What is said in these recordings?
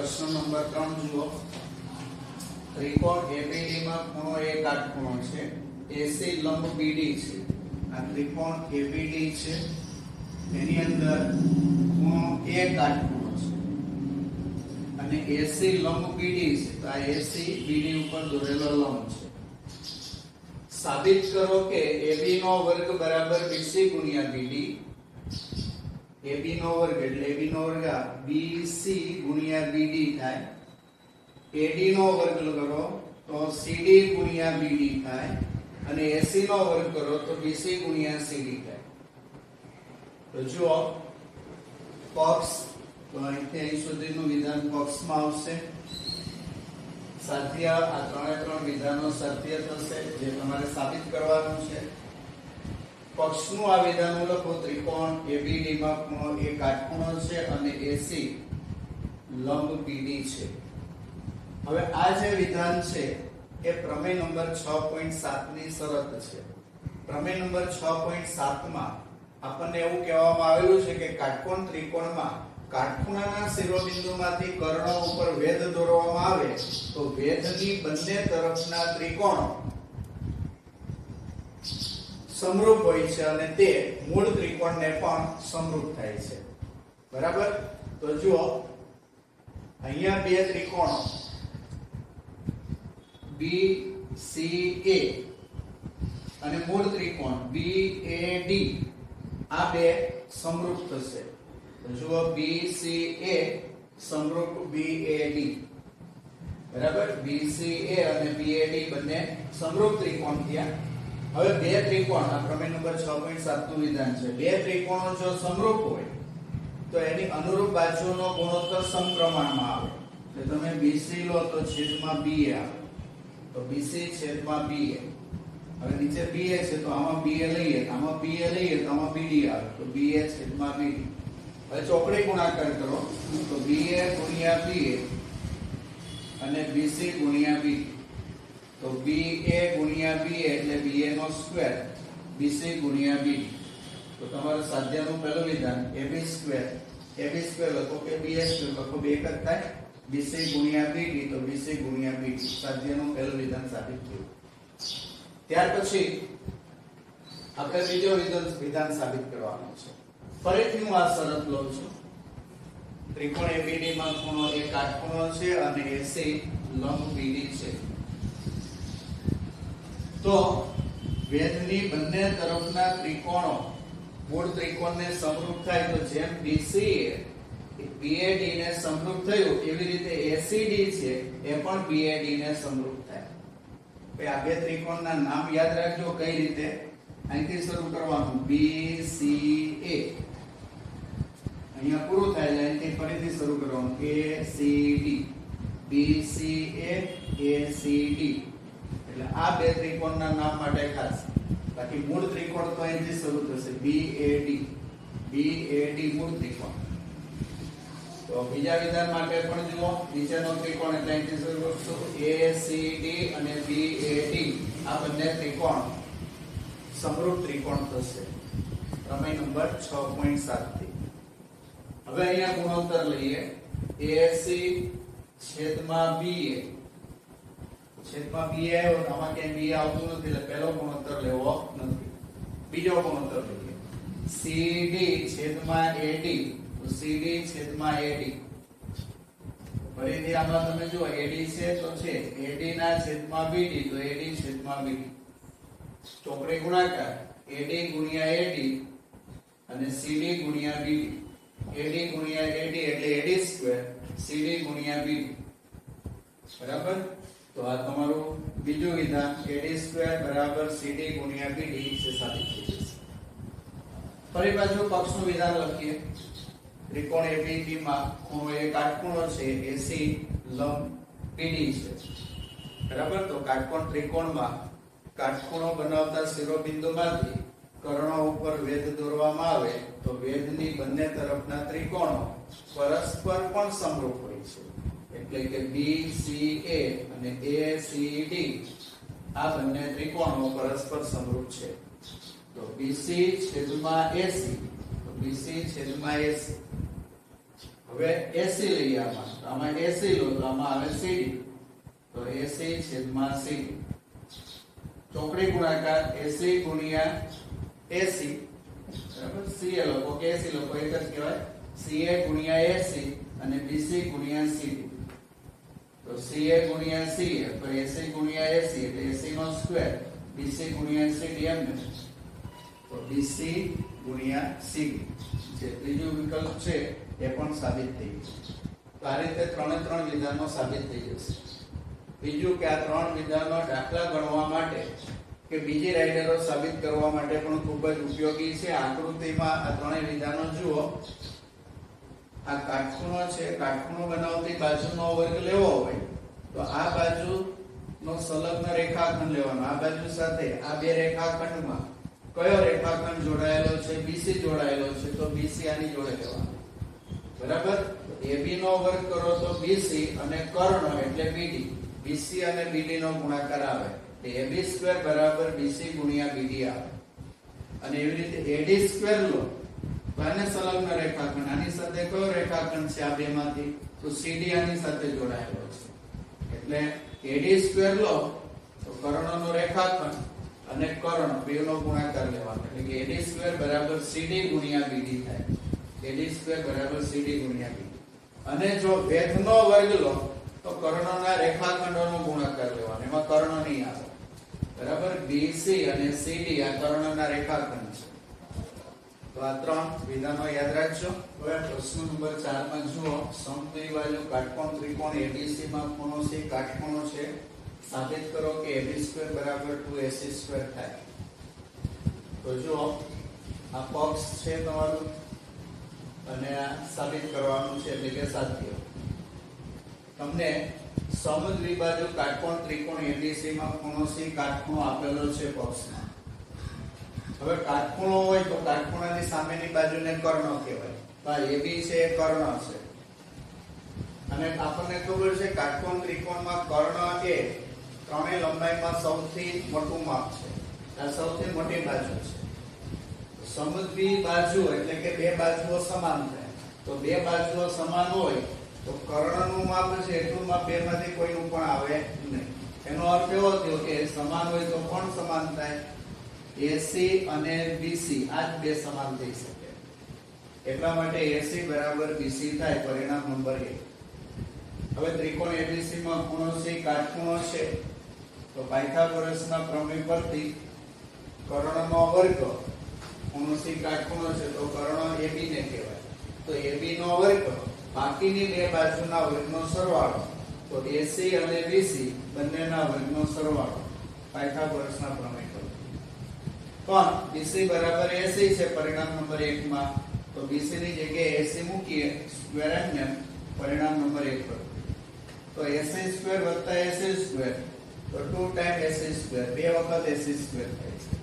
प्रश्न नंबर 3 जुओ। त्रिकोण एबीडी में खूणो ए काटखूणो छे, एसी लंब बीडी छे। आ त्रिकोण एबीडी छे, एनी अंदर खूणो ए काटखूणो छे અને एसी लंब बीडी छे। तो आ एसी बीडी ऊपर દોરેલો લંબ છે। साबित करो कि AB નો વર્ગ બરાબર BC ગુણ્યા BD। AB નો વર્ગ એટલે AB નો વર્ગ BC ગુણ્યા BD થાય। AD નો વર્ગ કરો તો CD ગુણ્યા BD થાય અને AC નો વર્ગ કરો તો BC ગુણ્યા CD થાય। તો જો પક્ષ તો અહીંથી અહીં સુધીનું વિધાન પક્ષમાં આવશે। સાધ્ય આ ત્રણે વિધાનો સાધ્ય થશે જે તમારે સાબિત કરવાનું છે। પક્ષનું આ વિધાન લખો, ત્રિકોણ ABD માં ખૂણો એ કાટખૂણો છે અને AC લંબ BD છે। હવે આ જે વિધાન છે એ પ્રમેય નંબર 6.7 ની શરત છે। પ્રમેય નંબર 6.7 માં આપણને એવું કહેવામાં આવેલું છે કે કાટકોણ ત્રિકોણમાં કાટખૂણાના શિરોબિંદુમાંથી કર્ણ ઉપર વેધ દોરવામાં આવે તો વેધની બંને તરફના ત્રિકોણો સમરૂપ હોય છે અને તે મૂળ ત્રિકોણને પણ સમરૂપ થાય છે। બરાબર? તો જુઓ અહીંયા બે ત્રિકોણો BCA અને મૂળ ત્રિકોણ BAD આ બે સમરૂપ થશે। જો BCA સમરૂપ BAD, બરાબર? BCA અને BAD બંને સમરૂપ ત્રિકોણ થયા। હવે બે ત્રિકોણ આ પ્રમેય નંબર 6.7 નું વિધાન છે। બે ત્રિકોણો જો સમરૂપ હોય તો એની અનુરૂપ બાજુનો ગુણોત્તર સમપ્રમાણમાં આવે। એટલે તમે BC લો તો છેદમાં BA આવે, તો BC છેદમાં BA। હવે નીચે BA છે તો આમાં BA લઈએ, આમાં BA લઈએ તો આમાં BD આવે, તો BA છેદમાં BD। હવે ચોકડી ગુણાકાર કરો તો BA ગુણ્યા BA અને BC ગુણ્યા BD, તો BA ગુણ્યા BA એટલે BA નો સ્ક્વેર BC ગુણ્યા BD। તો તમારું સાધ્યનું પહેલું વિધાન AB સ્ક્વેર લખો કે BA સ્ક્વેર લખો, બે એક જ થાય। BC ગુણ્યા BD તો BC ગુણ્યા BD, સાધ્યનું પહેલું વિધાન સાબિત થયું। ત્યાર પછી આપણે બીજો વિધાન સાબિત કરવાનું છે। ફરીથી હું આ શરત લઉં છું, ત્રિકોણ ABD માં ખૂણો એ કાટખૂણો છે અને AC લંબ BD છે। તો વેધની બંને તરફના ત્રિકોણો મૂળ ત્રિકોણને સમરૂપ થાય તો જેમ BCA BAD ને સમરૂપ થયું એવી રીતે ACD છે એ પણ BAD ને સમરૂપ થાય। ભાઈ આ બે ત્રિકોણના નામ યાદ રાખજો કઈ રીતે। અહીંથી શરૂ કરવાનું BCA, અહીંયા પૂરું થાય એટલે અહીંથી ફરીથી શરૂ કરવાનું ACD, BCA ACD। એટલે આ બે ત્રિકોણના નામ માટે ખાસ, બાકી મૂળ ત્રિકોણ તો અહીંથી શરૂ થશે BAD મૂળ ત્રિકોણ। તો બીજા વિધાન માટે પણ જુઓ, નીચેનો ત્રિકોણ એટલે અહીંથી શરૂ કરશું ACD અને BAD આ બંને ત્રિકોણ સમરૂપ ત્રિકોણ થશે પ્રમેય નંબર 6.7 થી। હવે અહીંયા ગુણોત્તર લઈએ, AC છેદમાં BA, છેદમાં BA આવ્યો, આમાં ક્યાંય BA આવતું નથી એટલે પહેલો ગુણોત્તર લેવો નથી। બીજો ગુણોત્તર લઈએ CD છેદમાં AD, તો CD છેદમાં AD। ફરીથી આમાં તમે જુઓ AD છે તો છે AD ના છેદમાં BD તો AD છેદમાં BD। ચોકડી ગુણાકાર AD ગુણ્યા AD અને CD ગુણ્યા BD, AD ગુણ્યા AD એટલે AD સ્ક્વેર CD ગુણ્યા BD। બરાબર? તો આ તમારું બીજું વિધાન AD સ્ક્વેર બરાબર CD ગુણ્યા BD છે સાબિત થઈ જશે। ફરી પાછું પક્ષનું વિધાન લખીએ, ત્રિકોણ ABD માં ખૂણો એ કાટખૂણો છે, AC લંબ BD છે। બરાબર? તો કાટકોણ ત્રિકોણમાં કાટખૂણો બનાવતા શિરોબિંદુમાંથી કર્ણો ઉપર વેધ દોરવામાં આવે તો વેધની બંને તરફના ત્રિકોણો પરસ્પર પણ સમરૂપ હોય છે। એટલે કે BCA અને ACD આ બંને ત્રિકોણો પરસ્પર સમરૂપ છે। તો BC છેદમાં AC, તો BC છેદમાં AC। હવે AC લઈએ આમાં AC લો તો આમાં આવે CD તો AC છેદમાં CD ચોકડી ગુણાકાર AC ગુણ્યા AC બરાબર CA લોકો કે AC લોકો એક જ કહેવાય CA ગુણ્યા AC અને BC ગુણ્યા CD તો CA ગુણ્યા CA તો AC ગુણ્યા AC એટલે AC નો સ્ક્વેર BC ગુણ્યા CD એમ તો BC ગુણ્યા CD જે ત્રીજો વિકલ્પ છે એ પણ સાબિત થઈ ગયું તો આ રીતે ત્રણે ત્રણ વિધાનો સાબિત થઈ જશે બીજું કે આ ત્રણ વિધાનો દાખલા ગણવા માટે કે બીજી રાઇડરો સાબિત કરવા માટે પણ ખૂબ જ ઉપયોગી છે આકૃતિમાં આ ત્રણેય વિધાનો જુઓ આ કાટખૂણો છે કાટખૂણો બનાવતી બાજુનો વર્ગ લેવો હોય તો આ બાજુનો સંલગ્ન રેખાખંડ લેવાનો આ બાજુ સાથે આ બે રેખાખંડમાં કયો રેખાખંડ જોડાયેલો છે BC જોડાયેલો છે તો BC આની જોડે લેવાનો બરાબર AB નો વર્ગ કરો તો BC અને કર્ણ એટલે BD BC અને BD નો ગુણાકાર આવે તો AB² બરાબર BC ગુણ્યા BD આવે અને એવી રીતે AD² લો તો આને સંલગ્ન રેખાખંડ આની સાથે કયો રેખાખંડ છે આ બેમાંથી તો CD આની સાથે જોડાયેલો છે એટલે AD² લો તો કર્ણનો રેખાખંડ અને કર્ણ બેનો ગુણાકાર લેવાનો એટલે કે AD² બરાબર CD ગુણ્યા BD થાય AD² બરાબર CD ગુણ્યા BD અને જો ભેદનો વર્ગ લો તો કર્ણના રેખાખંડોનો ગુણાકાર લેવાનો એમાં કર્ણ નહીં આવે બરાબર BC અને CD આ કર્ણના રેખાખંડ છે તો આ ત્રણ વિધાનો યાદ રાખજો હવે પ્રશ્ન નંબર 4 માં જુઓ સમદ્વિબાજુ કાટકોણ ત્રિકોણ ABC માં ખૂણો C કાટખૂણો છે સાબિત કરો કે AB² બરાબર 2AC² થાય તો જુઓ આ પક્ષ છે તમારું અને આ સાબિત કરવાનું છે એટલે કે સાધ્ય તમને સમદ્વિબાજુ કાટકોણ ત્રિકોણ ABC માં ખૂણો C કાટખૂણો આપેલો છે પક્ષમાં હવે કાટખૂણો હોય તો કાટખૂણાની સામેની બાજુને કર્ણ કહેવાય તો આ AB છે એ કર્ણ છે અને આપણને ખબર છે કાટકોણ ત્રિકોણમાં કર્ણ એ ત્રણેય લંબાઈમાં સૌથી મોટું માપ છે આ સૌથી મોટી બાજુ છે સમદ્વિબાજુ એટલે કે બે બાજુઓ સમાન થાય તો બે બાજુઓ સમાન હોય તો કર્ણનું માપ છે એટલું માપ બેમાંથી કોઈનું પણ આવે નહીં એનો અર્થ એવો થયો કે સમાન હોય તો કોણ સમાન થાય AC અને BC આ જ બે સમાન થઈ શકે એટલા માટે AC બરાબર BC થાય પરિણામ નંબર 1 હવે ત્રિકોણ ABC માં ખૂણો C કાટખૂણો છે તો પાયથાગોરસના પ્રમેય પરથી કર્ણનો વર્ગ ખૂણો C કાટખૂણો છે તો કર્ણ AB ને કહેવાય તો AB નો વર્ગ બાકીની બે બાજુના વર્ગનો સરવાળો તો AC અને BC બંનેના વર્ગનો સરવાળો પાયથાગોરસના પ્રમેય પરથી પણ BC બરાબર AC છે પરિણામ નંબર 1 માં તો BC ની જગ્યાએ AC મૂકીએ સ્ક્વેર એમ પરિણામ નંબર 1 પર તો AC² + AC² તો 2 ટાઈમ AC² બે વખત AC² થાય છે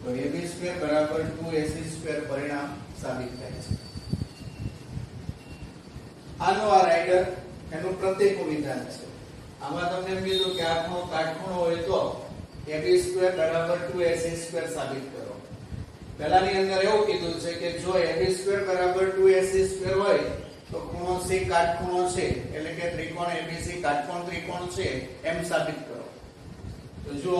તો AB² બરાબર 2AC² પરિણામ સાબિત થાય છે આનો આ રાઇડર એનું પ્રતિકૂળ વિધાન છે આમાં તમને એમ કીધું કે આ ખૂણો કાટખૂણો હોય તો AB² બરાબર 2AC² સાબિત કરો પહેલાની અંદર એવું કીધું છે કે જો AB² બરાબર 2AC² હોય તો ખૂણો C કાટખૂણો છે એટલે કે ત્રિકોણ ABC કાટકોણ ત્રિકોણ છે એમ સાબિત કરો તો જો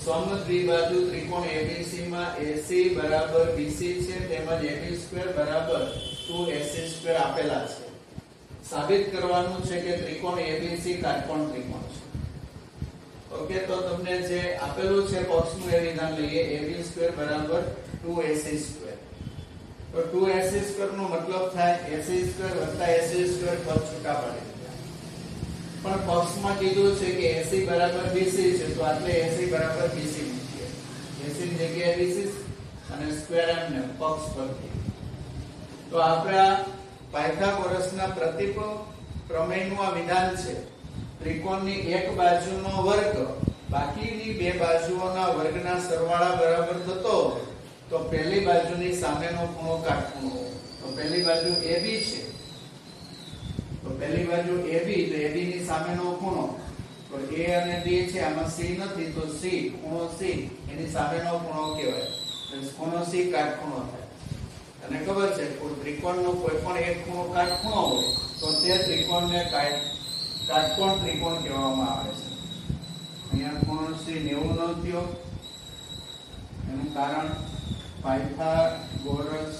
સમદ્વિબાજુ ત્રિકોણ ABC માં AC બરાબર BC છે તેમજ AB² બરાબર 2AC² આપેલા છે સાબિત કરવાનું છે કે ત્રિકોણ ABC કાટકોણ ત્રિકોણ છે ઓકે તો તમને જે આપેલું છે પક્ષનું એ વિધાન લઈએ AB² બરાબર 2AC² તો 2AC² નો મતલબ થાય AC² + AC² પદ છૂટા પાડી દીધા પણ પક્ષમાં કીધું છે કે AC બરાબર BC છે તો આટલે AC બરાબર BC મૂકીએ AC ની જગ્યાએ BC અને સ્ક્વેર એમને પક્ષ પરથી તો આપણા પાયથાગોરસના પ્રતિકૂળ પ્રમેયનું આ વિધાન છે ત્રિકોણની એક બાજુનો વર્ગ બાકીની બે બાજુઓના વર્ગના સરવાળા બરાબર થતો હોય તો પહેલી બાજુની સામેનો ખૂણો કાટખૂણો તો પહેલી બાજુ AB છે તો પહેલી બાજુ AB તો AB ની સામેનો ખૂણો તો A અને D છે આમાં C નથી તો C ખૂણો C એની સામેનો ખૂણો કહેવાય તો ખૂણો C કાટખૂણો થાય તને ખબર છે કોઈ ત્રિકોણનો કોઈ પણ એક ખૂણો કાટખૂણો હોય તો તે ત્રિકોણને કાટકોણ ત્રિકોણ કહેવામાં આવે છે. અહીંયા ખૂણો C90 નો થયો. એનું કારણ પાયથાગોરસ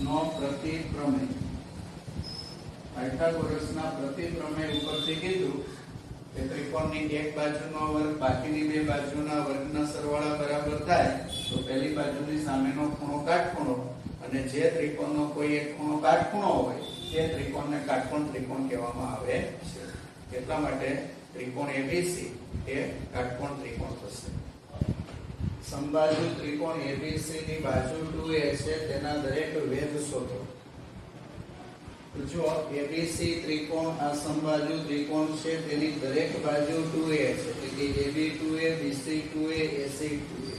નો પ્રતિપ્રમેય. પાયથાગોરસના પ્રતિપ્રમેય ઉપરથી કીધું કે ત્રિકોણની એક બાજુનો વર્ગ બાકીની બે બાજુના વર્ગના સરવાળા બરાબર થાય તો પહેલી બાજુની સામેનો ખૂણો કાટખૂણો અને જે ત્રિકોણનો કોઈ એક ખૂણો કાટખૂણો હોય તે ત્રિકોણને કાટકોણ ત્રિકોણ કહેવામાં આવે છે. એટલા માટે ત્રિકોણ ABC એ કાટકોણ ત્રિકોણ થશે. સમબાજુ ત્રિકોણ ABC ની બાજુ 2A છે તેના દરેક વેધ શોધો. જો ABC ત્રિકોણ આ સમબાજુ ત્રિકોણ છે તેની દરેક બાજુ 2A છે એટલે કે AB 2A BC 2A AC 2A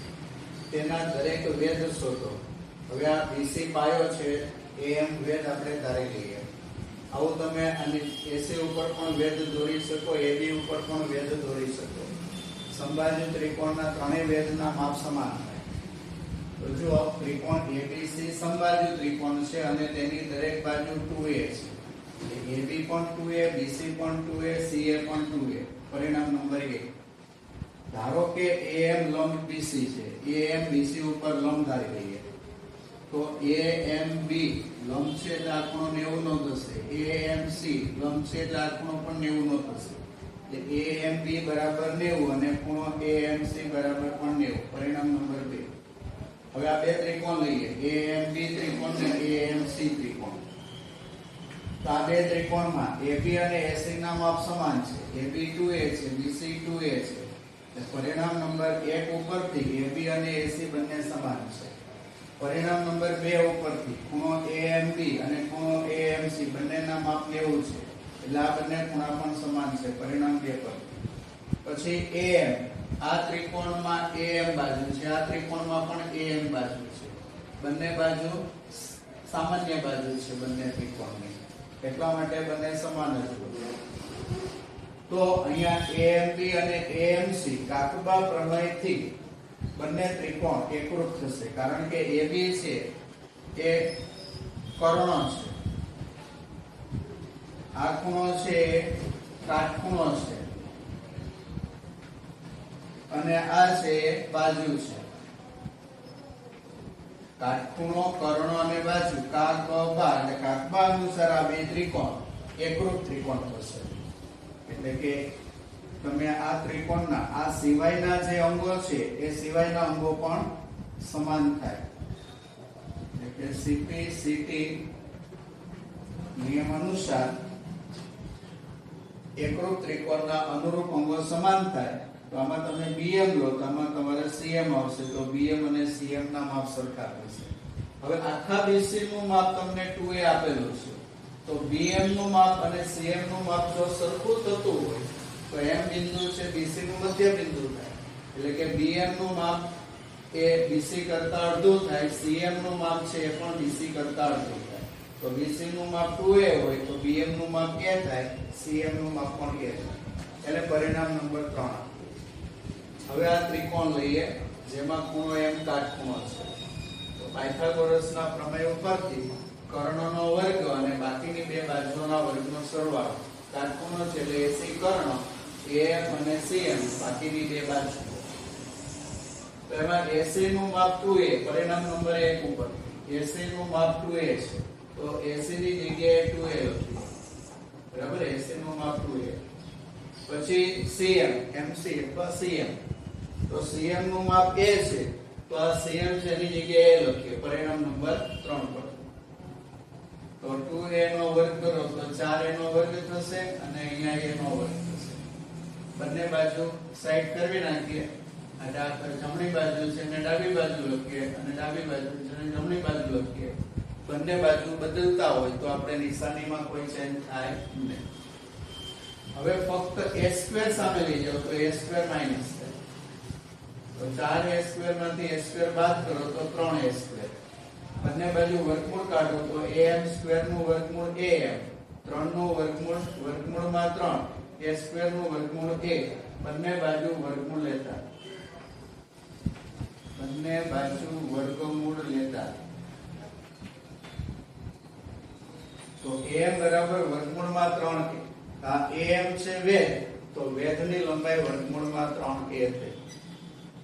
તેના દરેક વેધ શોધો. હવે આ BC પાયો છે AM વેધ આપણે ધારી લઈએ. આવું તમે આની AC ઉપર પણ વેધ દોરી શકો, AB ઉપર પણ વેધ દોરી શકો. સમબાજુ ત્રિકોણના ત્રણેય વેધના માપ સમાન થાય. તો જો ત્રિકોણ ABC સમબાજુ ત્રિકોણ છે અને તેની દરેક બાજુ 2A છે. AB પણ 2A, BC પણ 2A, CA પણ 2A. પરિણામ નંબર 1. ધારો કે AM લંબ BC છે. AM BC ઉપર લંબ ધારી લઈએ. તો AMB લંબ છે એટલે આ ખૂણો 90 નો થશે. AMC લંબ છે એટલે આ ખૂણો પણ 90 નો થશે. એટલે AMB બરાબર 90 અને ખૂણો AMC બરાબર પણ 90. પરિણામ નંબર 2. હવે આ બે ત્રિકોણ લઈએ, AMB ત્રિકોણ ને AMC ત્રિકોણ. તો આ બે ત્રિકોણમાં AB અને AC ના માપ સમાન છે. AB 2A છે, BC 2A છે. પરિણામ નંબર 1 ઉપરથી AB અને AC બંને સમાન છે. પરિણામ નંબર 2 ઉપરથી ખૂણો AMB અને ખૂણો AMC બંનેના માપ 90 છે. એટલે આ બંને ખૂણા પણ સમાન છે. પરિણામ 2 પર. પછી AM આ ત્રિકોણમાં AM બાજુ છે, આ ત્રિકોણમાં પણ AM બાજુ છે. બંને બાજુ સામાન્ય બાજુ છે બંને ત્રિકોણની. એટલા માટે બંને સમાન જ હોય. તો અહીંયા AMB અને AMC કાકબા પ્રમેયથી બંને ત્રિકોણ એકરૂપ થશે કારણ કે AB છે એ કર્ણ છે, આ ખૂણો છે કાટખૂણો છે અને આ છે બાજુ છે. કાટખૂણો, કર્ણ અને બાજુ કાકબા એટલે કાકબા અનુસાર આ બે ત્રિકોણ એકરૂપ ત્રિકોણ થશે. એટલે કે તમે આ ત્રિકોણના આ સિવાયના જે અંગો છે એ સિવાયના અંગો પણ સમાન થાય. એટલે કે CP CT નિયમ અનુસાર એકરૂપ ત્રિકોણના અનુરૂપ અંગો સમાન થાય. તો આમાં તમે BM લો તો આમાં તમારે CM આવશે. તો BM અને CM ના માપ સરખા થશે. હવે આખા BC નું માપ તમને 2A આપેલું છે. તો BM નું માપ અને CM નું માપ જો સરખું થતું હોય તો M બિંદુ છે BC નું મધ્ય બિંદુ થાય. એટલે કે BM નું માપ એ BC કરતા અડધું થાય, CM નું માપ છે એ પણ BC કરતા અડધું થાય. તો BC નું માપ 2A હોય તો BM નું માપ A થાય, CM નું માપ પણ A થાય. એટલે પરિણામ નંબર 3. હવે આ ત્રિકોણ લઈએ જેમાં ખૂણો M કાટખૂણો છે. તો પાયથાગોરસના પ્રમેય ઉપરથી કર્ણનો વર્ગ અને બાકીની બે બાજુઓના વર્ગનો સરવાળો. કાટખૂણો છે એટલે AC કર્ણ, AM અને CM બાકીની બે બાજુ. તો એમાં AC નું માપ 2A. પરિણામ નંબર 1 ઉપર AC નું માપ 2A છે. તો AC ની જગ્યાએ 2A લખીએ. બરાબર, AC નું માપ 2A. પછી CM MC અથવા CM. તો CM નું માપ A છે. તો આ CM છે એની જગ્યાએ લખીએ. પરિણામ નંબર 3 પર. તો 2A નો વર્ગ કરો તો 4A નો વર્ગ થશે અને અહીંયા A નો વર્ગ થશે. બંને બાજુ સાઈડ કરવી નાખીએ. આ જમણી બાજુ છે અને ડાબી બાજુ લખીએ અને ડાબી બાજુ છે અને જમણી બાજુ લખીએ. બંને બાજુ બદલતા હોય તો આપણે નિશાનીમાં કોઈ ચેન્જ થાય નહીં. હવે ફક્ત A² સામે લઈ જાઓ તો A² માઈનસ થાય. તો 4A² માંથી A² બાદ કરો તો 3A². બંને બાજુ વર્ગમૂળ કાઢો તો AM² નું વર્ગમૂળ AM, 3 નું વર્ગમૂળમાં 3, A² નું વર્ગમૂળ A. બંને બાજુ વર્ગમૂળ લેતા બરાબર વર્ગમૂળમાં 3a. આ am છે વેધ, તો વેધની લંબાઈ વર્ગમૂળમાં 3a થઈ.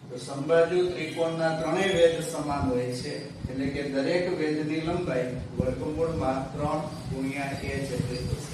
તો સમબાજુ ત્રિકોણના ત્રણેય વેધ સમાન હોય છે, એટલે કે દરેક વેધની લંબાઈ વર્ગમૂળમાં 3 ગુણ્યા a જેટલી થશે.